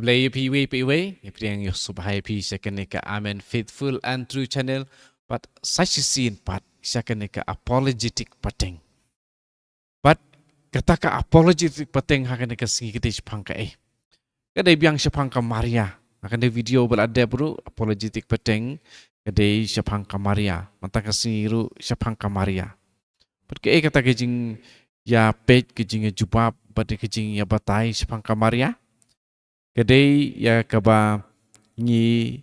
Play PV, yang subhai P second ka Amen Faithful and True Channel, but such a scene part second ka apologetic pateng. But kata ka apologetic pateng hakan ka singi kita sepangka Kada biang sepangka Maria. Akan ada video berada bro apologetic pateng kada sepangka Maria. Mata ka singiru sepangka Maria. Porque kata kejing ya page kejing ya jubab, but kejing ya batai sepangka Maria. Kadai ya kaba ni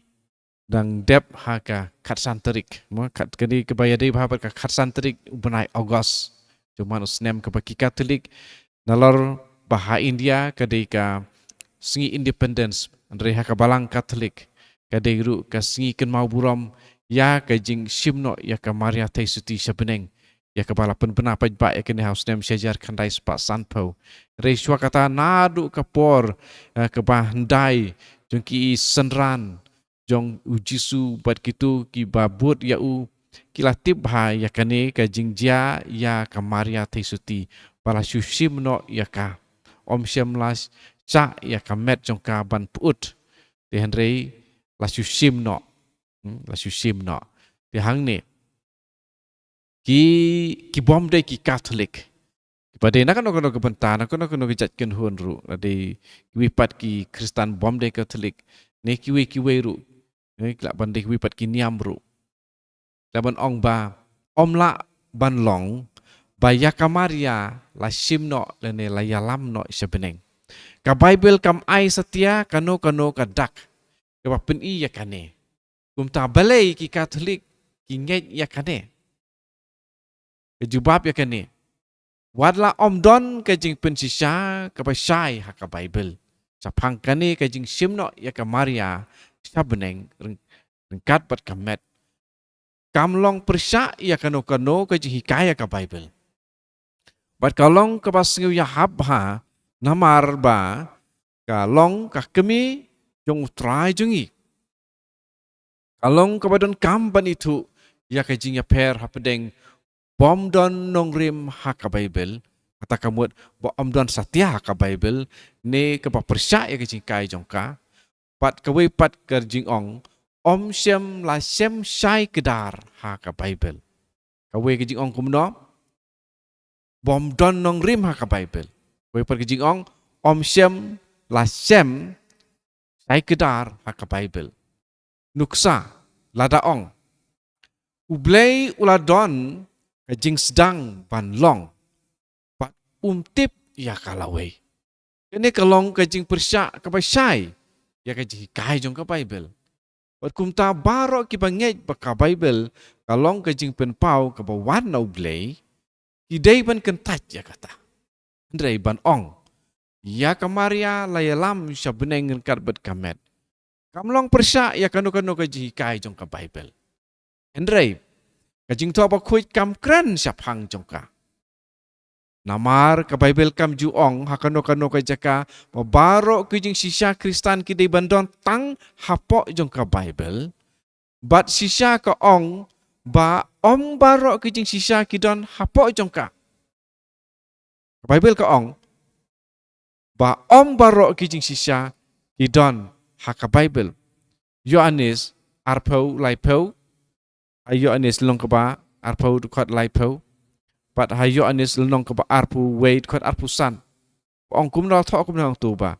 dang dep haka katsanterik mo kat kadai kebaya dei bahaba ka katsanterik benai August cuman usnem kaba ki Katolik nalor baha India kadai ka singi independence andre haka balang Katolik kadai ru ka singi ken mau buram ya ka jing simno ya ka Maria Taisuti sabeneng ya ka bala penpena pajba ya kene haus nem sejar kandai spa sanpo reiswa kata nadu kapor ke bahandai jongki senran jong ujisu bat kitu ki babut ya u kilatib ha ya kane ka jingjia ya ka Maria Taisuti bala sushimno ya ka om syamlas cha ya ka met jongka ban put de henrei la sushimno de hangne ki bom de ki Katolik pada nak nak nak kebentar nak kejatkan hunru ada wipat ki Kristen bom de Katolik ne kiwe ru ne kelak banding wipat ki niam ru laban ong ba omla ban long baya kamaria la simno lene la yalam no sebeneng ka Bible kam ai setia kano kadak ka pen I ya kane kum ta balai ki Katolik ki nget ya kane jubab ya kane wadla omdon ke jing pensisya ke pasai ha ka Bible sapang kane ke jing simno ya ka Maria sabeneng rengkat pat kamet kamlong persa ya kano ke jing hikaya ka Bible bat kalong ke pasngiu ya habha namar ba kalong ka kemi jong trai jungi kalong ke badon kamban itu ya ke jing ya per hapedeng bom don nongrim haka Bible kata kamu bom don satya haka Bible ne ke persa ya ke jingkai jongka pat kewe pat kerjing ong om syam la syam syai kedar haka Bible kewe ke jing ong kumno bom don nongrim haka Bible kewe pat kerjing ong om syam la syam syai kedar haka Bible nuksa lada ong ublei uladon kajing sedang ban long pat umtip ya kalawai ini kalong kajing persya kapasai ya kajing kai jong ka Bible pat kumta barok ki banget baka Bible kalong kajing penpau ka bawan na ublay hidai ban kentat ya kata ndrai ban ong ya ka Maria layalam sya beneng kat bet kamet kamlong persya ya kanu kajing kai jong ka Bible ndrai kajing tu apa kuit kam kran siapang jongka. Namar ke Bible kam juong hakano ka jaka mabaro kajing sisya Kristen kidai bandon tang hapok jongka Bible. Bat sisya ka ong ba om baro kajing sisya kidon hapok jongka. Bible ka ong ba om baro kajing sisya kidon haka Bible. Yohanes arpau laipau hayo anis long keba arpu kot laipo pat hayo anis long keba arpu wait kot arpu san ong kum no tho kum nang tu ba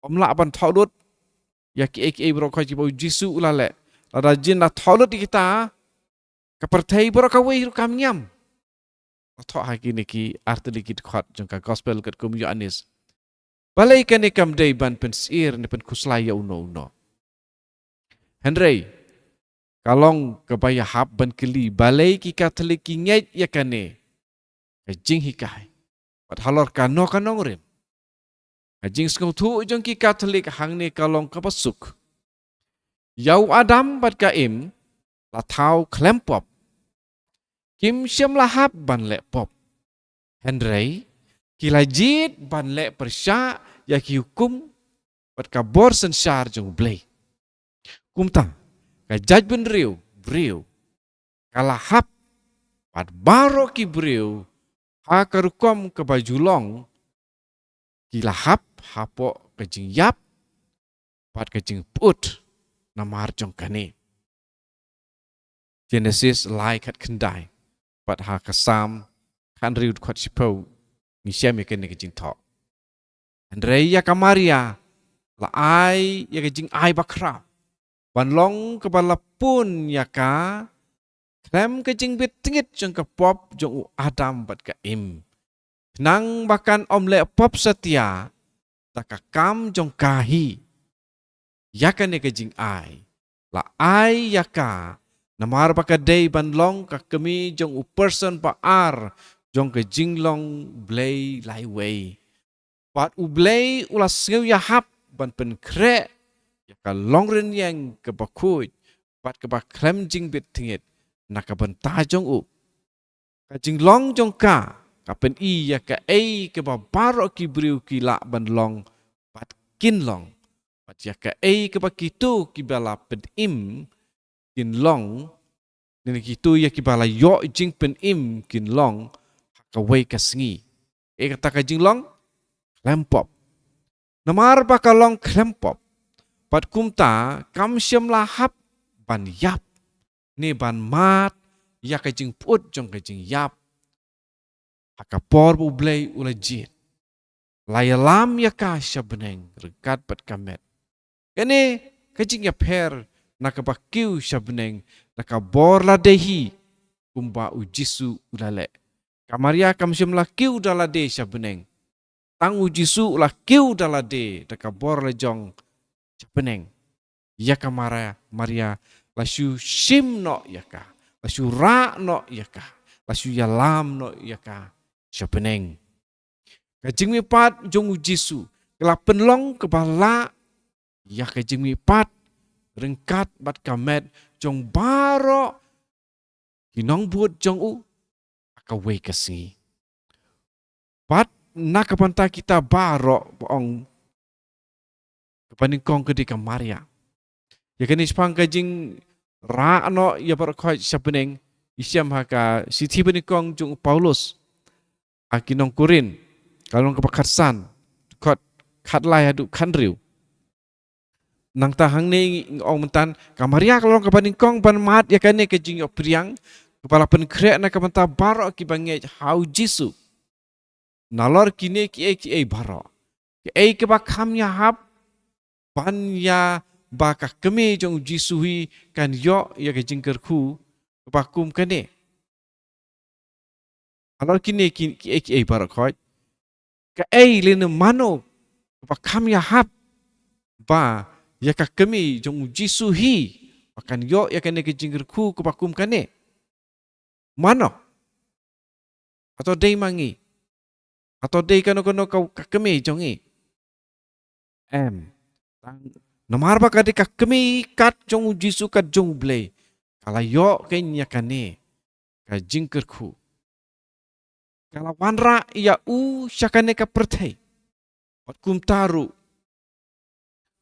om la ban tho lut ya ki ek bro ko jibo jisu ulale ada jin na tho lut kita ka perthai bro ka wei kam nyam tho ha ki niki art dikit kot jongka gospel ket kum yo anis balai kan kam dei ban pensir ne pen kuslaya uno Henry kalong kebaya hab ban keli balai ki Katolik ki nget ya kane jing hikai pat halor kano rim jing skong tu jong ki Katolik hangne kalong kapasuk yau Adam bat kaim la thau klempop kim syam lahab ban le pop Henry kilajit ban le persya ya ki hukum pat kabor sensar jong blay kumta ka judgment beriu kalahap pat baro ki beriu ha karukom ke bajulong kilahap hapo kejing yap pat kejing put namar jong kane. Genesis lai kat kendai pat ha kasam kan riud kwat sipau ni siam ya kene kejing tok. Andrea kamaria la ai ya kejing ai bakra. Ban long kepala pun ya ka krem kejing bit tingit jong ke pop jong Adam bat ka im. Nang bahkan omle pop setia takakam jong kahi. Yaka ne kejing ai. La ai yaka namar baka day banlong ka kami jong u person pa ar jong kejing long blay lai way. Pat u blay ulas ngeu ya hap ban pen kre yaka long ren yang ke bakuj pat ke ba krem jing bit tingit naka ban ta jong u. Kajing long jong ka kapen i yaka ei ke ba baro ki briu ki la banlong pat kin long. Pat yaka ei ke ba kitu ki bala pen im kin long nini kitu ya ki bala yo jing pen im kin long ka wei ka sngi. E kata ka jing long klempop. Namar ba ka long klempop. Pat kumta kam siam lahap ban yap. Ni ban mat ya ka jing put jong ka jing yap. Haka por bu blay ula jit. Layalam ya ka syabeneng regat pat kamet. Kene kajing ya per nakabakiu syabeneng nakabor la dehi kumba ujisu ulale. Kamaria kam siam la kiu dala de syabeneng. Tang ujisu la kiu dala de nakabor la jong syabeneng. Ya kamara Maria lasu sim no yaka. Lasu ra no yaka. Lasu yalam no yaka syabeneng. Kajing mi pat jong ujisu kelapen long kebala ya kajing mi pat rengkat bat kamet jong baro kinong buat jong u akawe kasi. Pat nak kapanta kita baro boong kepaning kong kedi kamaria. Ya kini sepang kajing ra no ya barakoi sabeneng isyam haka siti benikong jong Paulus akinong Korin kalong kepakarsan kot katlay adu kanriu. Nang tahang ni ong mentan kamaria kalau kapaning kong ban mat ya kane kejing yok priang kepala penkrek na kapanta baro ki banget hau jisu nalor kine ki e baro ki e ke bakam ya hap ban ya baka keme jong jisu hi kan yo ya kejing kerku kepakum kane nalor kine ki e baro khoj ka e lene mano bakam ya hap ba ya ka kami jong jisu hi akan yo ya kene kejinggerku kepakum kane mano atau dei mangi atau dei kano kau kami jong i namar ba kade ka kami kat jong jisu kat jong blay kala yo kenya kane ka jinggerku kala wanra ya u syakane ka pertai pat kumtaru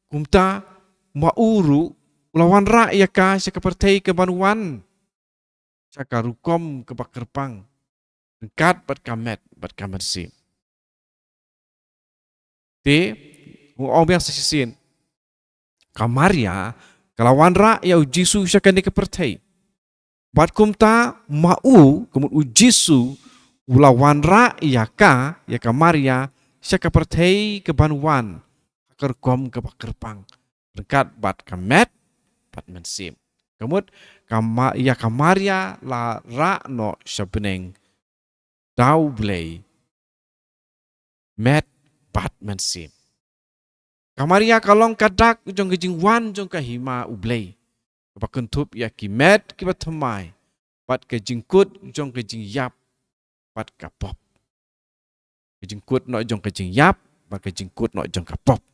kumta mauru lawan ra ya ka sa kapertay ke banuan sa karukom ke bakerpang dekat bat kamet sim te ngom yang sisisin kamaria kalawan ra ya ujisu sa kane kapertay bat kumta mau kemun ujisu lawan ra ya kamaria sa kapertay ke banuan kerkom ke bakerpang dekat bat kamet bat mensim. Kemudian kamaria la ra no syabeneng dau blay met bat mensim. Kamaria kalong kadak jong kejing wan jong kahima ublay. Kepakentup ya kimet kibat temai bat kejing kut jong kejing yap bat kapop. Kejing kut no jong kejing yap bat kejing kut no jong kapop.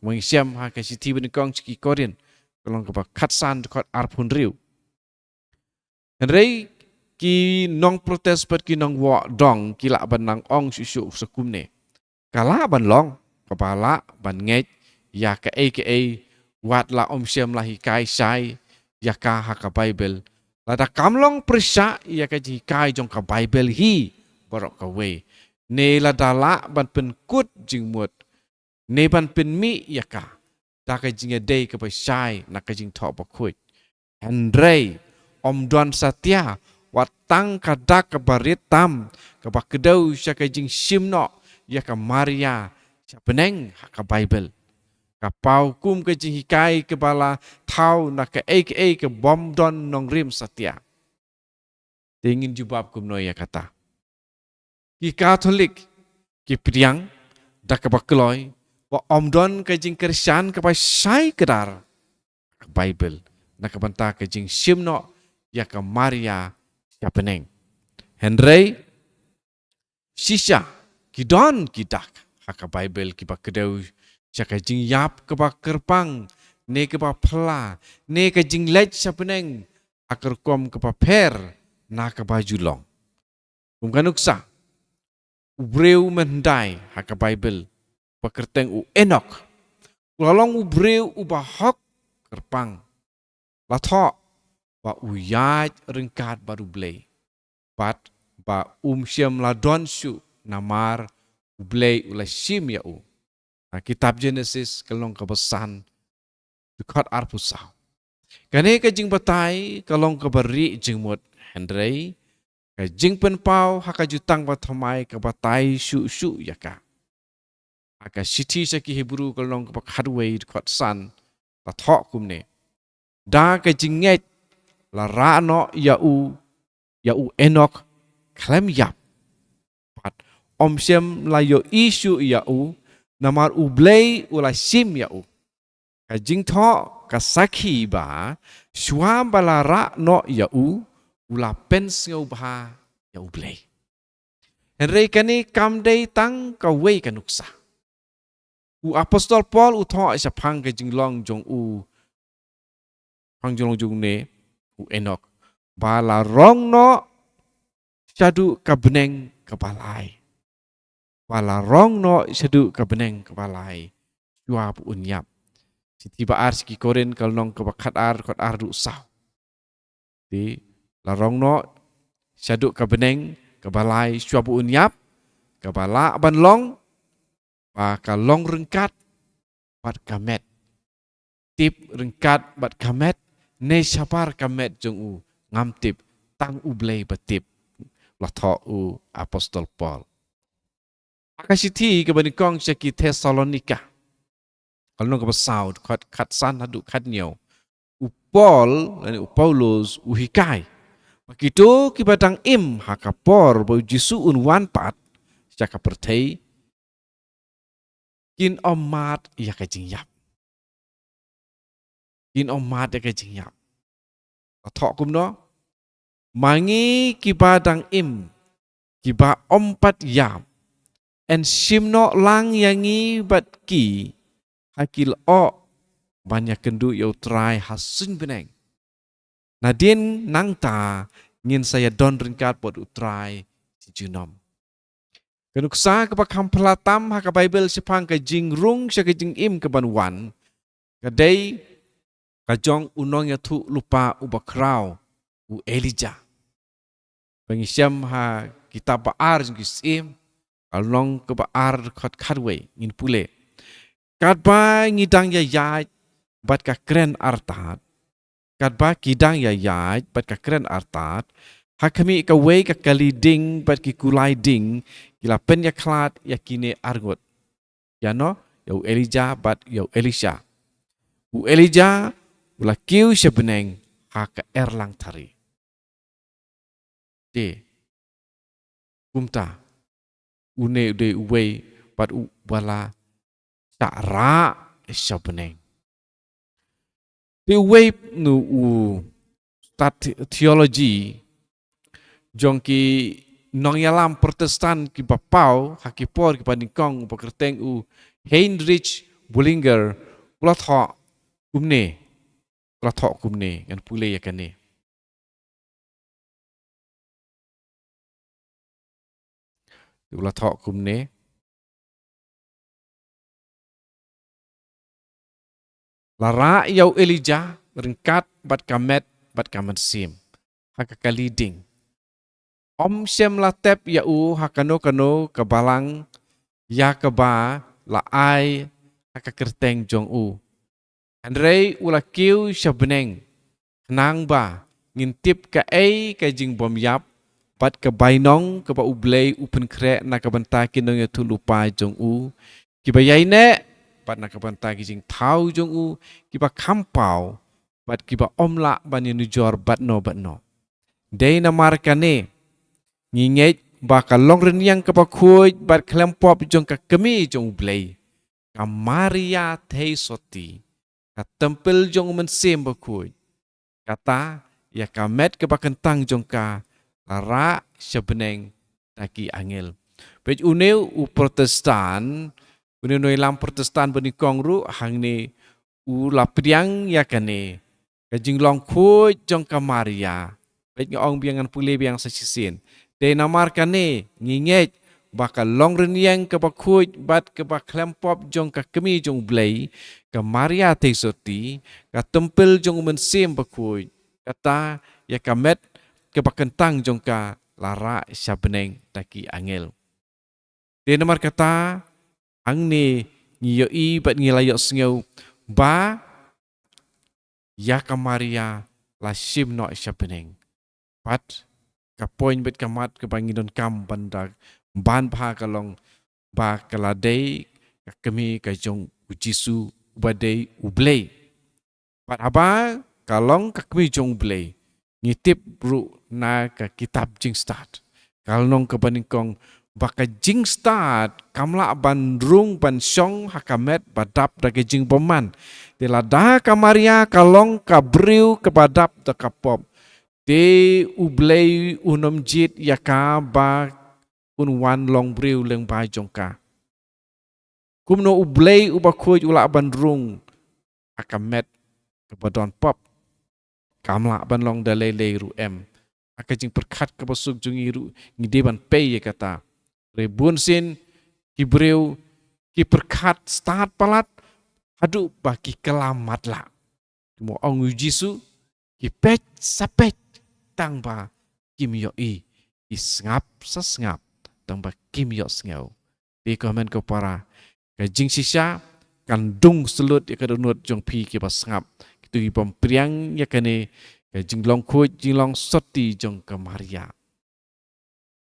Mengisyam ha kasi tiba ni kong ciki korin kalong kepa katsan dekat arpun riu. Henry ki nong protes pat ki nong wa dong kila banang ong susu sekumne. Kala ban long kepala ban ngej ya ke wat la om syam lahi kai sai ya ka ha ka Bible. Lada kamlong persa ya ka ji kai jong ka Bible hi borok ka we. ne la dala ban pen kut jing mut ne ban pen mi yaka ta ka jing day ka pa shai na ka jing tho ba khuit Henry om don satya watang kadak ka barit tam ka ba kedau sya ka jing simno yaka Maria sya peneng ka Bible kapau kum ke jing hikai ke bala thau na ke ke bom don nong rim satya tingin jubab kum no ya kata ki Katolik ki priang da ke bakloi wa om don ke jing Kristian ke pa sai kedar Bible na ke banta ke jing simno ya ke Maria ya peneng Henry sisha ki don ki dak haka Bible ki ba kedau Saka jing yap ke ba kerpang, ne ke ba pla, ne ke jing lech sa peneng, akar kom ke ba per, na ke ba julong. Kanuksa, ubreu mendai haka Bible, pakerteng u Enok, lalong ubreu u ba hok kerpang, lathok, ba u yaj ringkat baru blei, bat ba syam la donsu namar blei ula sim ya u. Kitab Genesis kalong kebesan dekat arpusau. Kane ke jing batai kalong keberi jing mut Henry ke jing penpau haka jutang batamai ke batai syu yaka. Aka siti saki Hebrew kalong ke bakhadway dekat san la thok kumne. Da ke jing nget la rano yau Enok klem yap. Pat om syem la yo isu yau namar ublei ula sim yau. Kajing tho kasaki ba shwa balara no yau ula pens ngau ba yau ublei. Henry kani kam day tang ka wei kanuksa. U apostol Paul u tho isa phang kajing long jong u phang jong jong ne u Enok ba la rong no syadu kabneng kabalai. Wala rong no syadu kabneng kabalai. Shwa pu unyap. Tiba ar siki koren kalau nong ke bakat ar du sah. Di larong no syaduk ke beneng ke balai syuabu unyap ke bala ban long ba ka long rengkat bat kamet. Tip rengkat bat kamet ne syapar kamet jong u ngam tip tang u blei batip la tho u apostol Paul. Akasiti ke banikong syaki Thessalonika. Kalau nong kebasau kat san hadu kat nyau Paul dan Paulus uhikai begitu kibadang im hakapor bau jisu unwan pat jaka pertei kin omat ya kajing yap kin omat ya kajing yap athok kumno mangi kibadang im kiba ompat yap en simno lang yangi bat ki hakil o banyak kendu yau try hasun beneng. Nadin nang ta ngin saya don ringkat buat utrai si junom. Kenuksa ke pakam pelatam haka Bible sipang ke jing rung sya ke jing im ke banwan. Kadai kajong unong ya tu lupa ubakrau u Elijah. Pengisyam ha kitab baar jing kisim kalong ke baar kat kadwe ngin pule. Kadba ngidang ya yaj bat ka kren artat. Kadba kidang ya yaj bat ka kren artat. Hakami ka wei ka kaliding bat ki kulai ding kila pen ya klat ya kine argot. Ya no, ya u Elijah bat ya u Elisha. U Elijah ula kiu sebeneng haka erlang tari. De kumta une de wei bat u bala ra sebeneng. The way nu start theology jongki nong yalam Protestan ki bapau hakipor ki panikong pakerteng u Heinrich Bullinger ulat ho kumne ngan pule ya kane ulat ho kumne lara yau Elijah ringkat bat kamet sim haka kaliding Om Shem latep ya u hakano kebalang ya keba la ai hakakerteng jong u. Andrei ulakiu syabeneng nang ba ngintip ka jing bom yap pat ka bainong ka ba ublei upen kre na ka banta kinong ya tu lupa jong u kibayai ne pat na ka banta ki jing thau jong u kiba kampau pat kiba omla ban ya nujor batno dei na markane nginget ba ka longren yang ka ba khuj bat klempop jong ka kemi jong ublei ka Maria thei soti ka tempel jong mensim ba khuj kata ya kamet ke bakentang jongka lara sebeneng taki angel. Pej uneu u protestan uneu noi lam protestan benikong ru hang ni u lapriang ya kane kajing long khu jongka Maria. Pej ngong biangan pule biang sasisin. De namar kane nginget bakal long renyang ke bakhuj bat ke baklempop jongka kemi jong blei ke Maria tesoti ka tempel jong mensim bakhuj kata ya kamet ke bakentang jongka lara syabeneng taki angel. De namar kata ang ni ngiyoi bat ngilayok sengau ba ya ka Maria la sim no syabeneng. Pat ka poin bet kamat ke bangidon kam bandag ban pha kalong ba kaladei ka kemi ka jong ujisu badei ublei. Pat haba kalong ka kemi jong ublei ngitip ru na ka kitab jing start. Kalong ka baningkong baka jing start kamla ban rung ban syong hakamet badap dage jing boman. Delada ka Maria kalong ka briu ke badap da kapop. De ublei unom jit yaka ba wan long briu leng ba jongka. Kumno ublei ubakhuj ula bandrung akamet kebadon pop. Kamla ban long dalele ru em. Aka jing perkat kebasuk jungi ru ngideban pay ya kata. Rebun sin kibreu ki perkat start palat hadu baki kelamat la. Mo ong ujisu ki pech sapech tang ba kim yo i isngap sesngap tang ba kim yo sngau. Di komen ko para ka jing sisya kan dung selut ya kadunut jong pi ki basngap kitu i pom priang ya kane ka jing long khu jing long soti jong ka Maria.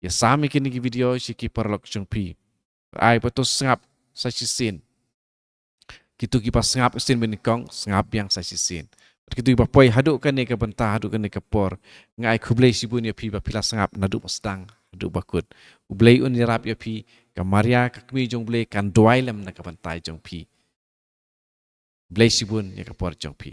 Ya sami kini ki video si ki parlok jong pi. Ai pato sngap sa sisin. Kitu ki pasngap sin benikong sngap yang sa sisin. Kitu i bapoi haduk kane ka benta haduk kane ka por ngai khublei sibun ya pi ba pila sngap naduk mastang haduk bakut. Ublei un yarap ya pi ka Maria ka kmi jong blei kan doai lem na ka bantai jong pi. Blei sibun ya ka por jong pi.